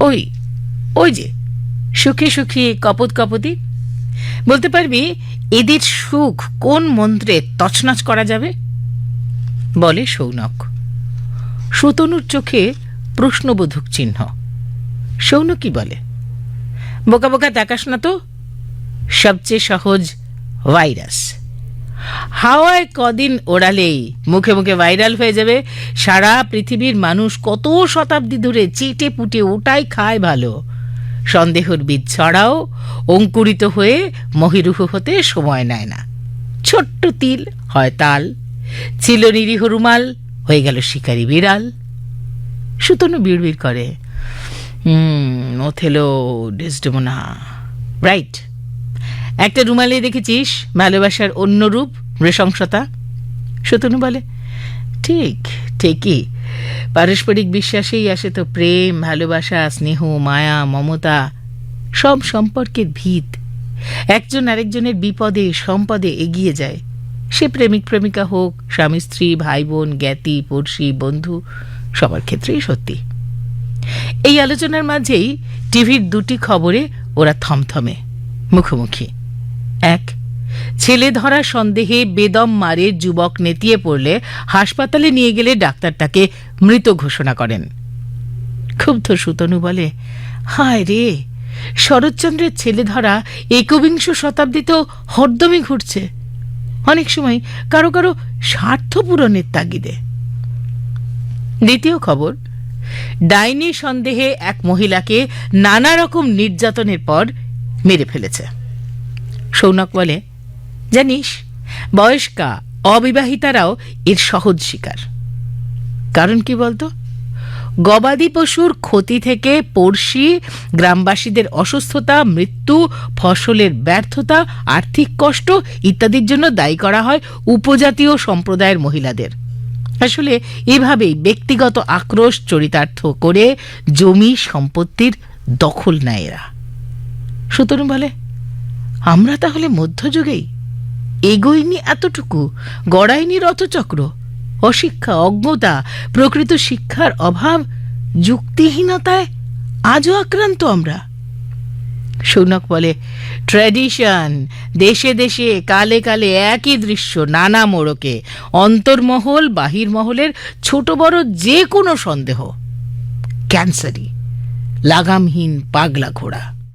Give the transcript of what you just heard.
ওই ওই যে সুখী সুখী কপত কপতি, বলতে পারবি এদের সুখ কোন মন্ত্রে তছনছ করা যাবে? বলে সৌনক। সুতনুর চোখে প্রশ্নবোধক চিহ্ন। সৌনক কি বলে? বোকা বোকা তাকাস না তো, সবচেয়ে সহজ ভাইরাস। হাওয়ায় কদিন ওড়ালেই মুখে মুখে ভাইরাল হয়ে যাবে। সারা পৃথিবীর মানুষ কত শতাব্দী ধরে চেটে পুটে ওটাই খায় ভালো। সন্দেহর বীজ ছড়াও অঙ্কুরিত হয়ে মহিরুহ হতে সময় নেয় না। ছোট্ট তিল হয় তাল, ছিল নিরীহ রুমাল হয়ে গেল শিকারী বিড়াল। সুতনু বিড়বিড় করে, ওথেলো, ডেসডেমোনা, রাইট। একটা রুমালে দেখেছিস ভালোবাসার অন্য রূপ, নৃশংসতা? সুতনু বলে, ঠিক ঠিকই। পারস্পরিক বিশ্বাসেই আসে তো প্রেম, ভালোবাসা, স্নেহ, মায়া, মমতা, সব সম্পর্কের ভিত। একজন আরেকজনের বিপদে সম্পদে এগিয়ে যায়। সে প্রেমিক প্রেমিকা হোক, স্বামী স্ত্রী, ভাই বোন, জ্ঞাতি, পড়শি, বন্ধু, সবার ক্ষেত্রেই সত্যি। এই আলোচনার মাঝেই টিভির দুটি খবরে ওরা থমথমে মুখোমুখি। এক, ছেলে ধরা সন্দেহে বেদম মারে যুবক নেতিয়ে পড়লে হাসপাতালে নিয়ে গেলে ডাক্তার তাকে মৃত ঘোষণা করেন। ক্ষুব্ধ সুতনু বলে, হায় রে, শরৎচন্দ্রের ছেলে ধরা একবিংশ শতাব্দীতেও হরদমে ঘুরছে, অনেক সময় কারো কারো স্বার্থ পূরণের তাগিদে। দ্বিতীয় খবর, ডাইনি সন্দেহে এক মহিলাকে নানা রকম নির্যাতনের পর মেরে ফেলেছে। সৌনক বলে, জানিস, বয়স্কা অবিবাহিতারাও এর সহজ শিকার। কারণ কি বলতো? গবাদি পশুর ক্ষতি থেকে পড়শি, গ্রামবাসীদের অসুস্থতা, মৃত্যু, ফসলের ব্যর্থতা, আর্থিক কষ্ট ইত্যাদির জন্য দায়ী করা হয় উপজাতীয় সম্প্রদায়ের মহিলাদের। আসলে এভাবেই ব্যক্তিগত আক্রোশ চরিতার্থ করে জমি সম্পত্তির দখল নেয় এরা। সুতরাং বলে, আমরা তাহলে মধ্যযুগেই এগোইনি এতটুকু, গড়াইনি রথচক্র। অশিক্ষা, অজ্ঞতা, প্রকৃত শিক্ষার অভাব, যুক্তিহীনতায় আজও আক্রান্ত আমরা। সৌনক বলে, ট্র্যাডিশন, দেশে দেশে কালে কালে একই দৃশ্য, নানা মোড়কে, অন্তর্মহল বাহিরমহলের ছোট বড় যে কোনো সন্দেহ ক্যান্সারি, লাগামহীন পাগলা ঘোড়া।